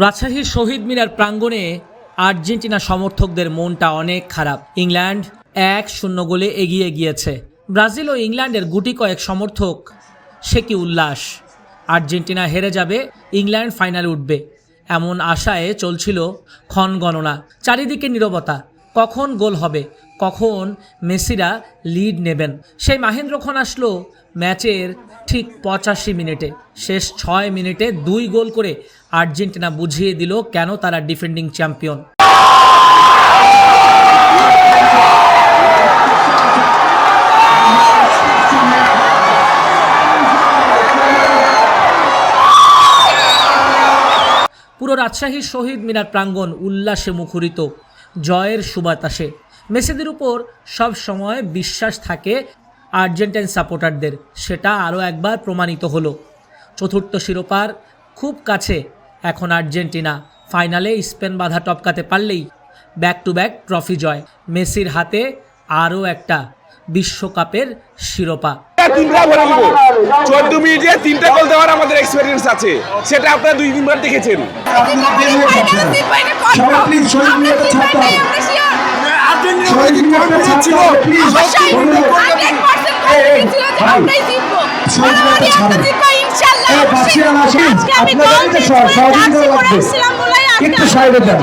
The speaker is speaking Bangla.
রাজশাহীর শহীদ মিনার প্রাঙ্গণে আর্জেন্টিনা সমর্থকদের মনটা অনেক খারাপ। ইংল্যান্ড 1-0 গোলে এগিয়ে গিয়েছে। ব্রাজিল ও ইংল্যান্ডের গুটি কয়েক সমর্থক, সে কি উল্লাস! আর্জেন্টিনা হেরে যাবে, ইংল্যান্ড ফাইনালে উঠবে, এমন আশায় চলছিল ক্ষণ গণনা। চারিদিকে নীরবতা। কখন গোল হবে, কখন মেসিরা লিড নেবেন। সেই মাহেন্দ্রক্ষণ আসলো ম্যাচের ঠিক 85 মিনিটে। শেষ 6 মিনিটে 2 গোল করে আর্জেন্টিনা বুঝিয়ে দিল কেন তারা ডিফেন্ডিং চ্যাম্পিয়ন। পুরো রাজশাহীর শহীদ মিনার প্রাঙ্গণ উল্লাসে মুখরিত, জয়ের সুবাতাসে। মেসিদের উপর সব সময় বিশ্বাস থাকে আর্জেন্টাইন সাপোর্টারদের, সেটা আরও একবার প্রমাণিত হলো। চতুর্থ শিরোপার খুব কাছে এখন আর্জেন্টিনা। ফাইনালে স্পেন বাধা টপকাতে পারলেই ব্যাক টু ব্যাক ট্রফি জয়। মেসির হাতে আরও একটা বিশ্বকাপের শিরোপা। 14 মিনিটে 3টা গোল দেওয়ার আমাদের এক্সপেরিয়েন্স আছে, সেটা আপনারা 2-3 বার দেখেছেন। একটু সাইডে দেন।